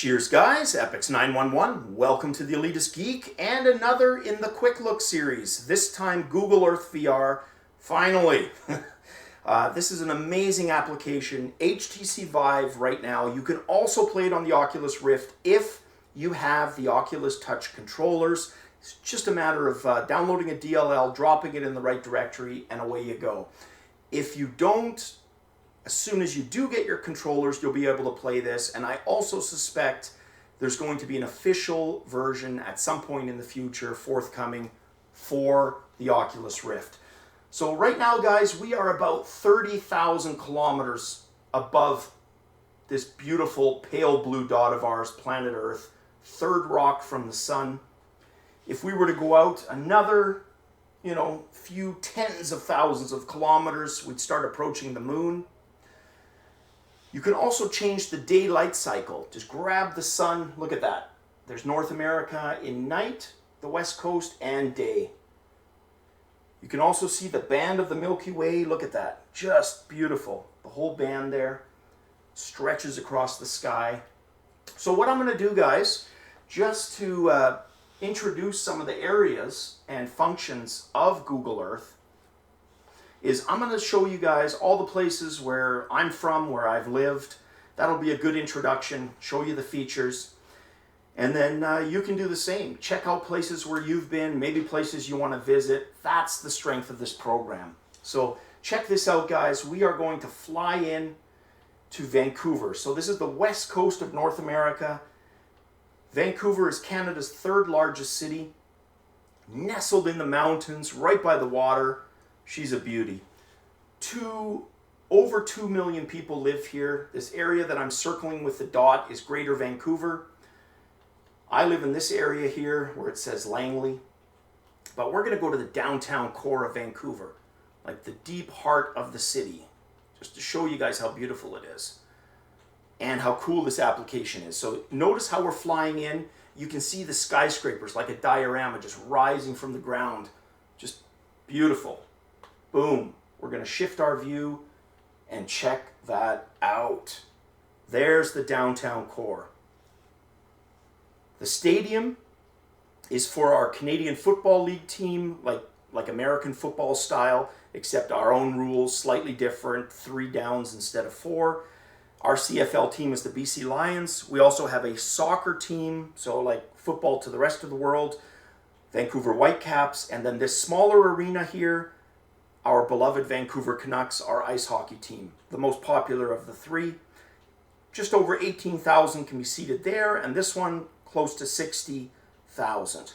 Cheers guys, Epix911, welcome to the Elitist Geek and another in the Quick Look series, this time Google Earth VR, finally. This is an amazing application, HTC Vive right now. You can also play it on the Oculus Rift if you have the Oculus Touch controllers. It's just a matter of downloading a DLL, dropping it in the right directory, and away you go. If you don't, as soon as you do get your controllers, you'll be able to play this. And I also suspect there's going to be an official version at some point in the future forthcoming for the Oculus Rift. So right now, guys, we are about 30,000 kilometers above this beautiful pale blue dot of ours, planet Earth, third rock from the sun. If we were to go out another, few tens of thousands of kilometers, we'd start approaching the moon. You can also change the daylight cycle. Just grab the sun, look at that. There's North America in night, the West Coast, and day. You can also see the band of the Milky Way, look at that. Just beautiful. The whole band there stretches across the sky. So what I'm gonna do, guys, just to introduce some of the areas and functions of Google Earth, is I'm going to show you guys all the places where I'm from, where I've lived. That'll be a good introduction, show you the features. And then you can do the same. Check out places where you've been, maybe places you want to visit. That's the strength of this program. So check this out, guys. We are going to fly in to Vancouver. So this is the west coast of North America. Vancouver is Canada's third largest city, nestled in the mountains, right by the water. She's a beauty. Over 2 million people live here. This area that I'm circling with the dot is Greater Vancouver. I live in this area here where it says Langley. But we're going to go to the downtown core of Vancouver, like the deep heart of the city, just to show you guys how beautiful it is and how cool this application is. So notice how we're flying in. You can see the skyscrapers like a diorama just rising from the ground. Just beautiful. Boom. We're going to shift our view and check that out. There's the downtown core. The stadium is for our Canadian Football League team, like American football style, except our own rules, slightly different, 3 downs instead of 4. Our CFL team is the BC Lions. We also have a soccer team, so like football to the rest of the world, Vancouver Whitecaps, and then this smaller arena here, our beloved Vancouver Canucks, our ice hockey team, the most popular of the 3. Just over 18,000 can be seated there, and this one close to 60,000.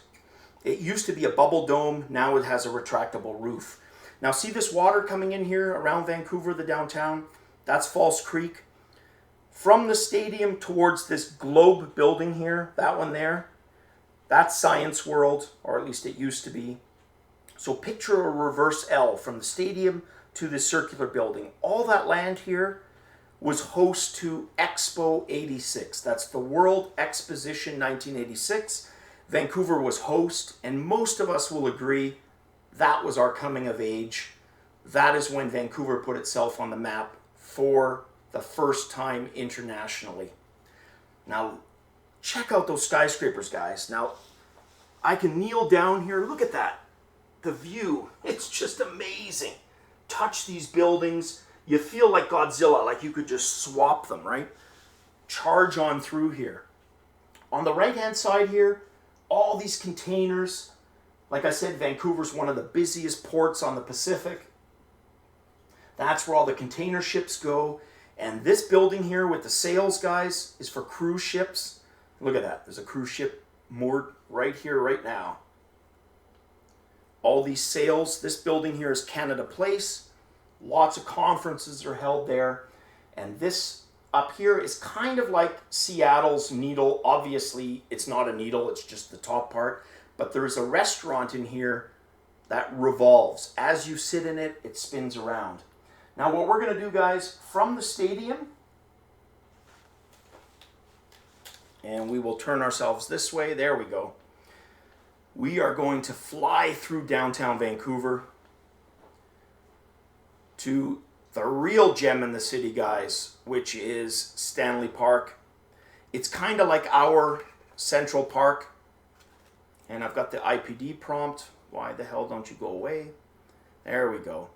It used to be a bubble dome, now it has a retractable roof. Now see this water coming in here around Vancouver, the downtown? That's False Creek. From the stadium towards this globe building here, that one there, that's Science World, or at least it used to be. So picture a reverse L from the stadium to this circular building. All that land here was host to Expo 86. That's the World Exposition 1986. Vancouver was host, and most of us will agree that was our coming of age. That is when Vancouver put itself on the map for the first time internationally. Now, check out those skyscrapers, guys. Now, I can kneel down here. Look at that. The view, it's just amazing. Touch these buildings. You feel like Godzilla, like you could just swap them, right? Charge on through here. On the right-hand side here, all these containers. Like I said, Vancouver's one of the busiest ports on the Pacific. That's where all the container ships go. And this building here with the sails, guys, is for cruise ships. Look at that. There's a cruise ship moored right here, right now. All these sails. This building here is Canada Place. Lots of conferences are held there. And this up here is kind of like Seattle's Needle. Obviously, it's not a needle, it's just the top part. But there is a restaurant in here that revolves. As you sit in it, it spins around. Now what we're going to do, guys, from the stadium, and we will turn ourselves this way. There we go. We are going to fly through downtown Vancouver to the real gem in the city, guys, which is Stanley Park. It's kind of like our Central Park. And I've got the IPD prompt. Why the hell don't you go away? There we go.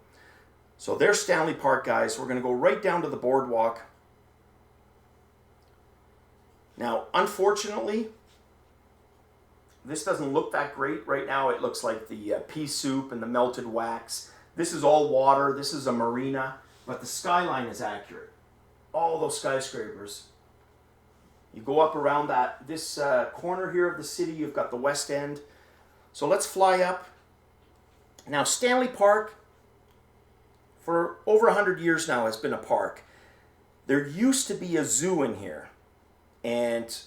So there's Stanley Park, guys. We're going to go right down to the boardwalk. Now, unfortunately, this doesn't look that great right now. It looks like the pea soup and the melted wax. This is all water. This is a marina, but the skyline is accurate. All those skyscrapers. You go up around this corner here of the city, you've got the West End. So let's fly up. Now, Stanley Park, for over 100 years now, has been a park. There used to be a zoo in here. And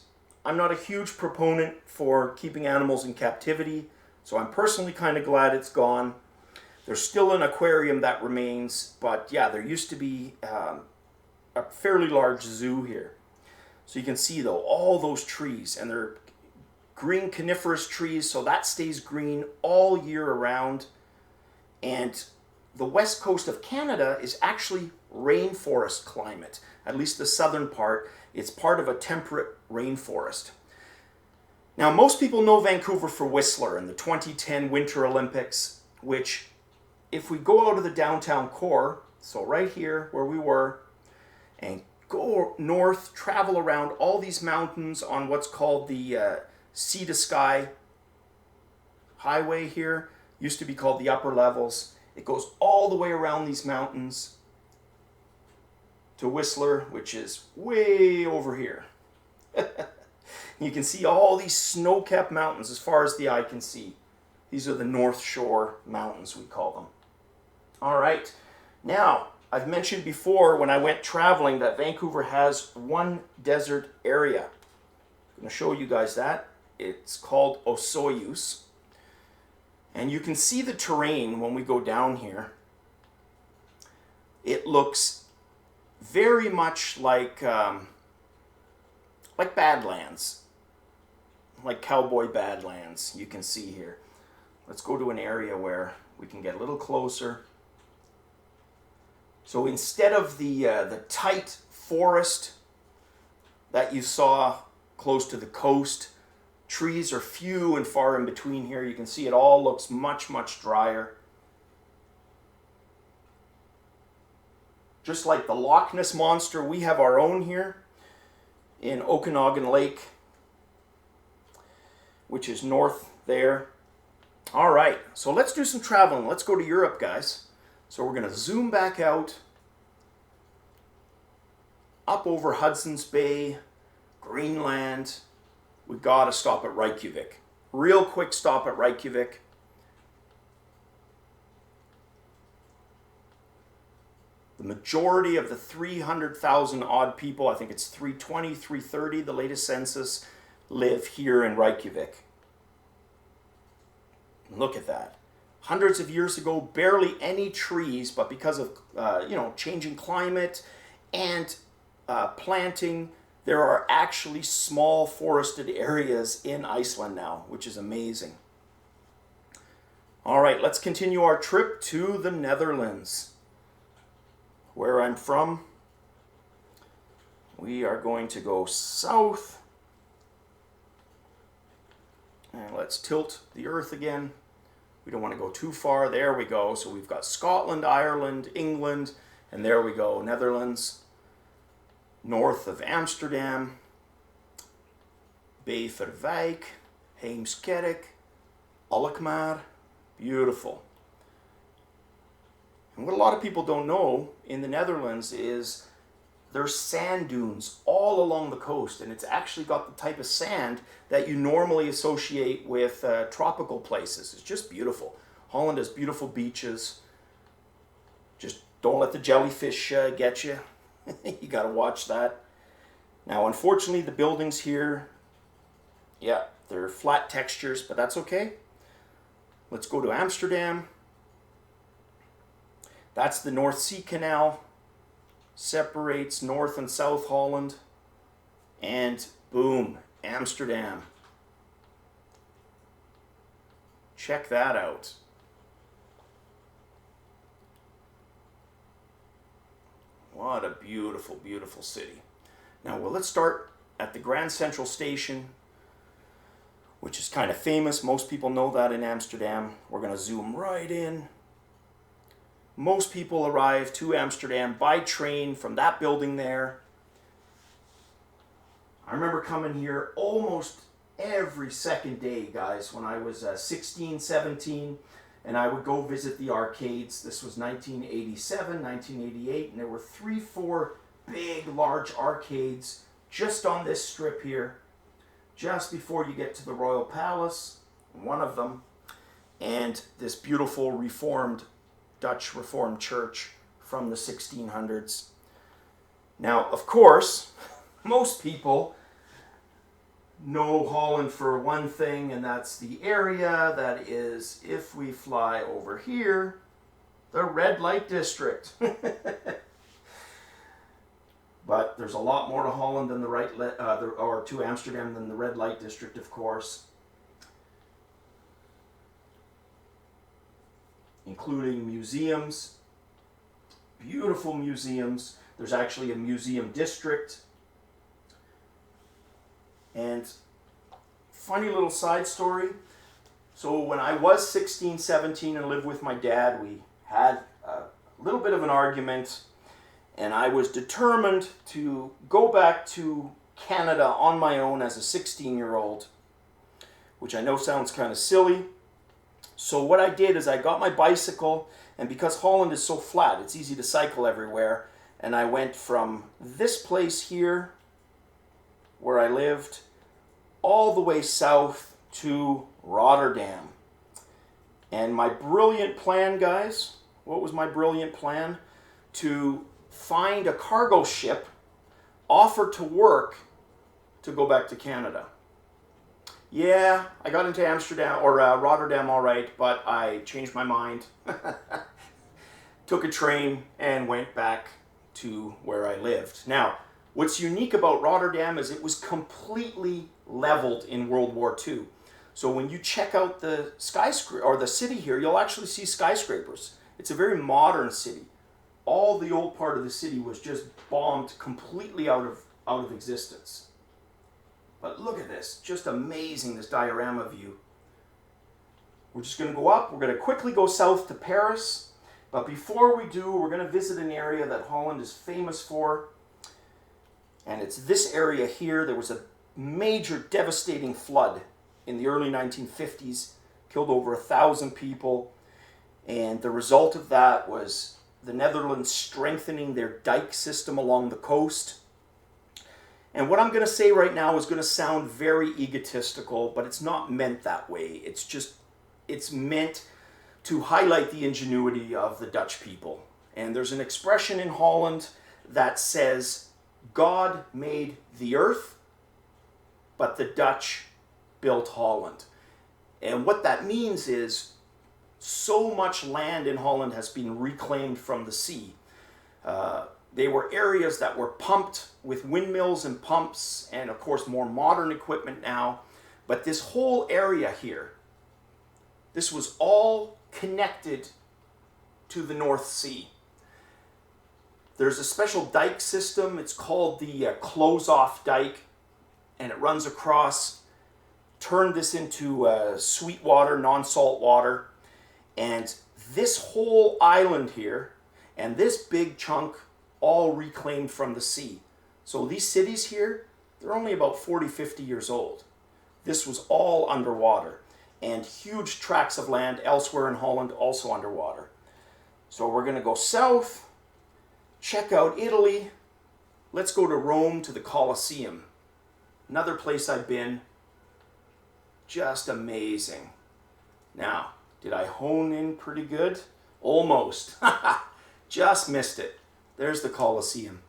I'm not a huge proponent for keeping animals in captivity, so I'm personally kind of glad it's gone. There's still an aquarium that remains, but yeah, there used to be a fairly large zoo here. So you can see, though, all those trees, and they're green coniferous trees, so that stays green all year around. And the west coast of Canada is actually rainforest climate, at least the southern part. It's part of a temperate rainforest. Now, most people know Vancouver for Whistler and the 2010 Winter Olympics, which, if we go out of the downtown core, so right here where we were, and go north, travel around all these mountains on what's called the Sea to Sky highway here, used to be called the upper levels. It goes all the way around these mountains to Whistler, which is way over here. You can see all these snow-capped mountains as far as the eye can see. These are the North Shore Mountains, we call them. All right. Now, I've mentioned before when I went traveling that Vancouver has one desert area. I'm going to show you guys that. It's called Osoyoos. And you can see the terrain when we go down here. It looks very much like Badlands, like cowboy Badlands, you can see here. Let's go to an area where we can get a little closer. So instead of the tight forest that you saw close to the coast, trees are few and far in between here. You can see it all looks much, much drier. Just like the Loch Ness Monster, we have our own here in Okanagan Lake, which is north there. All right, so let's do some traveling. Let's go to Europe, guys. So we're going to zoom back out, up over Hudson's Bay, Greenland. We got to stop at Reykjavik. Real quick stop at Reykjavik. The majority of the 300,000 odd people, I think it's 320, 330, the latest census, live here in Reykjavik. Look at that. Hundreds of years ago, barely any trees, but because of changing climate and planting, there are actually small forested areas in Iceland now, which is amazing. All right, let's continue our trip to the Netherlands. Where I'm from, we are going to go south. And let's tilt the earth again. We don't want to go too far. There we go. So we've got Scotland, Ireland, England, and there we go, Netherlands. North of Amsterdam, Beverwijk, Heemskerk, Alkmaar. Beautiful. And what a lot of people don't know in the Netherlands is there's sand dunes all along the coast, and it's actually got the type of sand that you normally associate with tropical places. It's just beautiful. Holland has beautiful beaches. Just don't let the jellyfish get you. You got to watch that. Now, unfortunately, the buildings here, yeah, they're flat textures, but that's okay. Let's go to Amsterdam. That's the North Sea Canal. Separates North and South Holland. And boom, Amsterdam. Check that out. What a beautiful, beautiful city. Now, well, let's start at the Grand Central Station, which is kind of famous. Most people know that in Amsterdam. We're going to zoom right in. Most people arrive to Amsterdam by train from that building there. I remember coming here almost every second day, guys, when I was 16, 17, and I would go visit the arcades. This was 1987, 1988, and there were 3, 4 big, large arcades just on this strip here, just before you get to the Royal Palace, one of them, and this beautiful Dutch Reformed church from the 1600s. Now, of course, most people know Holland for one thing, and that's the area that is, if we fly over here, the red light district. But there's a lot more to Holland than or to Amsterdam than the red light district, of course, including museums, beautiful museums. There's actually a museum district. And funny little side story. So when I was 16, 17 and lived with my dad, we had a little bit of an argument, and I was determined to go back to Canada on my own as a 16-year-old, which I know sounds kind of silly. So what I did is I got my bicycle, and because Holland is so flat, it's easy to cycle everywhere, and I went from this place here, where I lived, all the way south to Rotterdam. And my brilliant plan, guys, what was my brilliant plan? To find a cargo ship, offer to work to go back to Canada. Yeah, I got into Amsterdam or Rotterdam all right, but I changed my mind. Took a train and went back to where I lived. Now, what's unique about Rotterdam is it was completely leveled in World War II. So when you check out the skyscraper or the city here, you'll actually see skyscrapers. It's a very modern city. All the old part of the city was just bombed completely out of existence. But look at this, just amazing, this diorama view. We're just going to go up, we're going to quickly go south to Paris, but before we do, we're going to visit an area that Holland is famous for, and it's this area here. There was a major devastating flood in the early 1950s, killed over 1,000 people, and the result of that was the Netherlands strengthening their dike system along the coast. And what I'm going to say right now is going to sound very egotistical, but it's not meant that way. It's meant to highlight the ingenuity of the Dutch people. And there's an expression in Holland that says, God made the earth, but the Dutch built Holland. And what that means is so much land in Holland has been reclaimed from the sea. They were areas that were pumped with windmills and pumps and, of course, more modern equipment now. But this whole area here, this was all connected to the North Sea. There's a special dike system. It's called the close-off dike, and it runs across, turned this into sweet water, non-salt water. And this whole island here and this big chunk all reclaimed from the sea. So these cities here, they're only about 40, 50 years old. This was all underwater, and huge tracts of land elsewhere in Holland also underwater. So we're going to go south, check out Italy. Let's go to Rome, to the Colosseum. Another place I've been. Just amazing. Now, did I hone in pretty good? Almost. Just missed it. There's the Colosseum.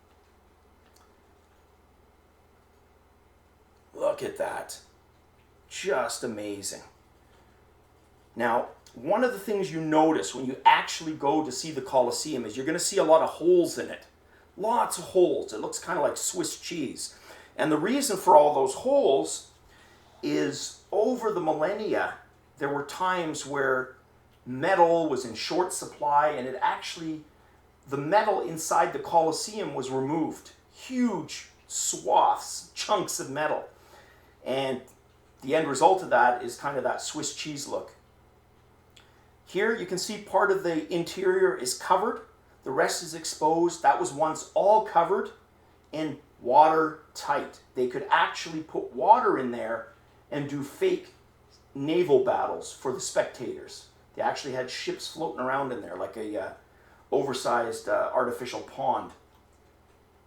Look at that. Just amazing. Now, one of the things you notice when you actually go to see the Colosseum is you're going to see a lot of holes in it. Lots of holes. It looks kind of like Swiss cheese. And the reason for all those holes is over the millennia, there were times where metal was in short supply, and the metal inside the Colosseum was removed. Huge swaths, chunks of metal. And the end result of that is kind of that Swiss cheese look. Here you can see part of the interior is covered. The rest is exposed. That was once all covered and watertight. They could actually put water in there and do fake naval battles for the spectators. They actually had ships floating around in there like a oversized artificial pond.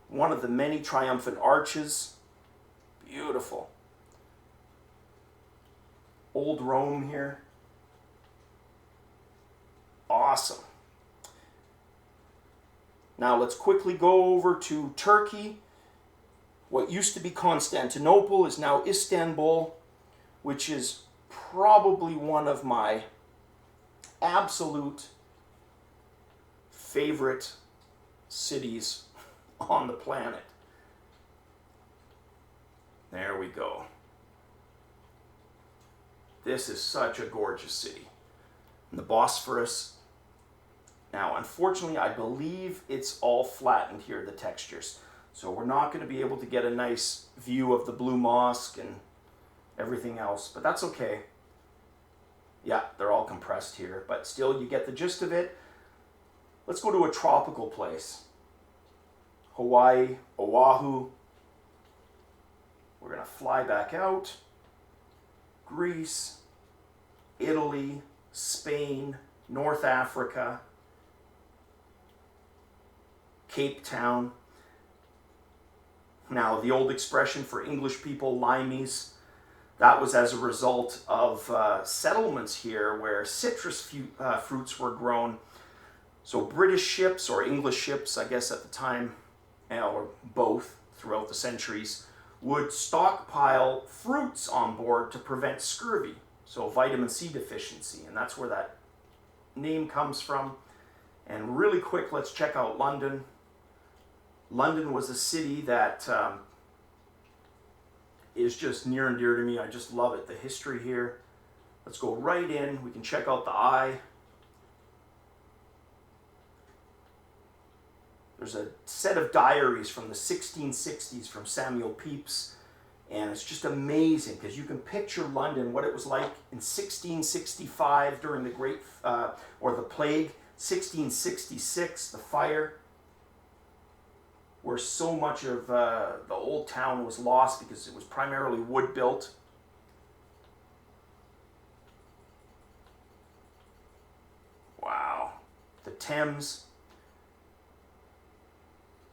One of the many triumphant arches. Beautiful. Old Rome here. Awesome. Now let's quickly go over to Turkey. What used to be Constantinople is now Istanbul, which is probably one of my absolute favorite cities on the planet. There we go. This is such a gorgeous city. And the Bosphorus. Now, unfortunately, I believe it's all flattened here, the textures. So we're not going to be able to get a nice view of the Blue Mosque and everything else, but that's okay. Yeah, they're all compressed here, but still you get the gist of it. Let's go to a tropical place. Hawaii, Oahu. We're going to fly back out. Greece, Italy, Spain, North Africa, Cape Town. Now, the old expression for English people, limeys, that was as a result of settlements here where citrus fruits were grown. So British ships, or English ships, I guess at the time, or both throughout the centuries, would stockpile fruits on board to prevent scurvy, so vitamin C deficiency, and that's where that name comes from. And really quick, let's check out London. London was a city that is just near and dear to me. I just love it, the history here. Let's go right in. We can check out the Eye. There's a set of diaries from the 1660s from Samuel Pepys, and it's just amazing because you can picture London, what it was like in 1665 during the Great, or the Plague, 1666, the fire, where so much of the old town was lost because it was primarily wood built. Wow. The Thames.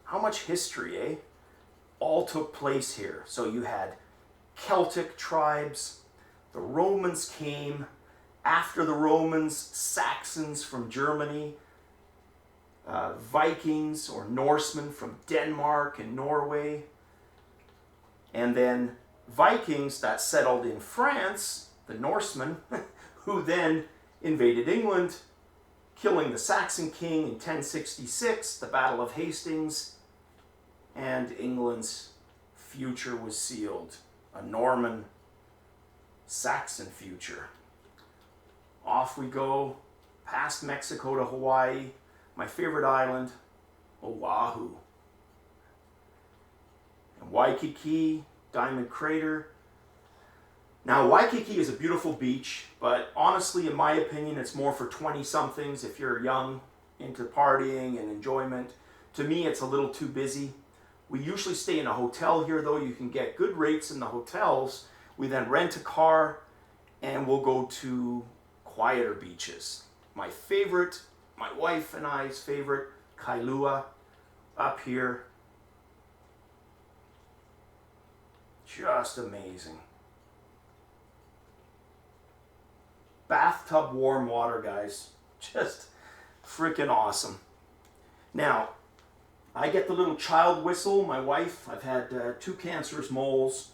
How much history, eh? All took place here. So you had Celtic tribes, the Romans came, after the Romans, Saxons from Germany, Vikings or Norsemen from Denmark and Norway, and then Vikings that settled in France, the Norsemen, who then invaded England, killing the Saxon king in 1066, the Battle of Hastings, and England's future was sealed. A Norman Saxon future. Off we go, past Mexico to Hawaii. My favorite island, Oahu. And Waikiki, Diamond Crater. Now, Waikiki is a beautiful beach, but honestly, in my opinion, it's more for 20-somethings if you're young, into partying and enjoyment. To me, it's a little too busy. We usually stay in a hotel here, though. You can get good rates in the hotels. We then rent a car, and we'll go to quieter beaches. My favorite, my wife and I's favorite, Kailua, up here. Just amazing. Bathtub warm water, guys. Just freaking awesome. Now, I get the little child whistle. My wife, I've had 2 cancerous moles,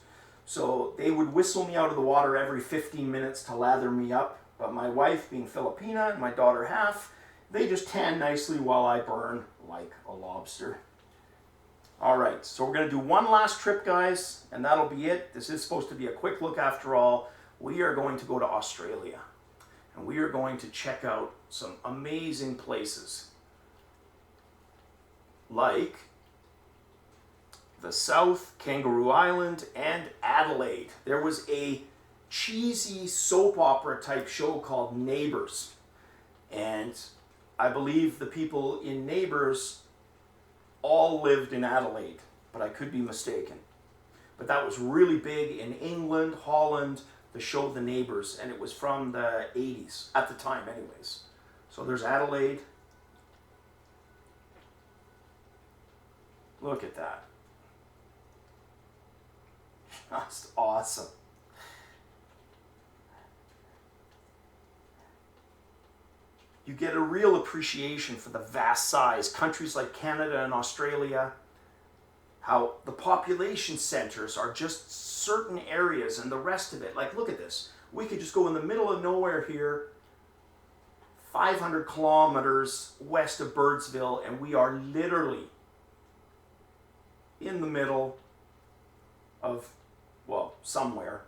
so they would whistle me out of the water every 15 minutes to lather me up. But my wife, being Filipina, and my daughter half, they just tan nicely while I burn like a lobster. All right, so we're going to do one last trip, guys, and that'll be it. This is supposed to be a quick look after all. We are going to go to Australia, and we are going to check out some amazing places, like the South, Kangaroo Island, and Adelaide. There was a cheesy soap opera type show called Neighbours. And I believe the people in Neighbours all lived in Adelaide, but I could be mistaken. But that was really big in England, Holland, the show The Neighbours, and it was from the 80s, at the time anyways. So there's Adelaide. Look at that. That's awesome. You get a real appreciation for the vast size. Countries like Canada and Australia, how the population centers are just certain areas and the rest of it. Like, look at this. We could just go in the middle of nowhere here, 500 kilometers west of Birdsville, and we are literally in the middle of, well, somewhere,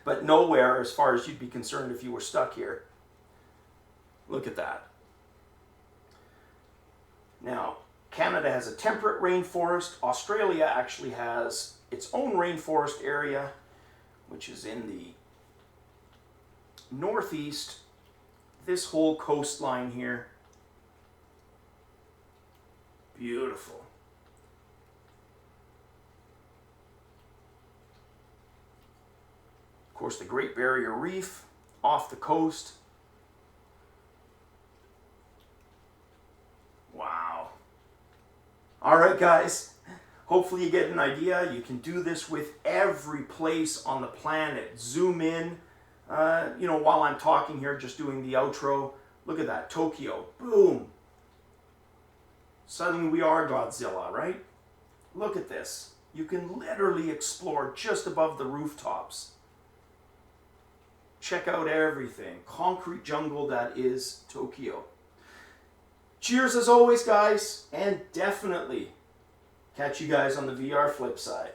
but nowhere as far as you'd be concerned if you were stuck here. Look at that. Now, Canada has a temperate rainforest. Australia actually has its own rainforest area, which is in the northeast. This whole coastline here. Beautiful. Of course, the Great Barrier Reef off the coast. Wow. All right, guys. Hopefully you get an idea. You can do this with every place on the planet. Zoom in. While I'm talking here, just doing the outro. Look at that, Tokyo. Boom. Suddenly we are Godzilla, right? Look at this. You can literally explore just above the rooftops. Check out everything. Concrete jungle that is Tokyo. Cheers as always, guys, and definitely catch you guys on the VR flip side.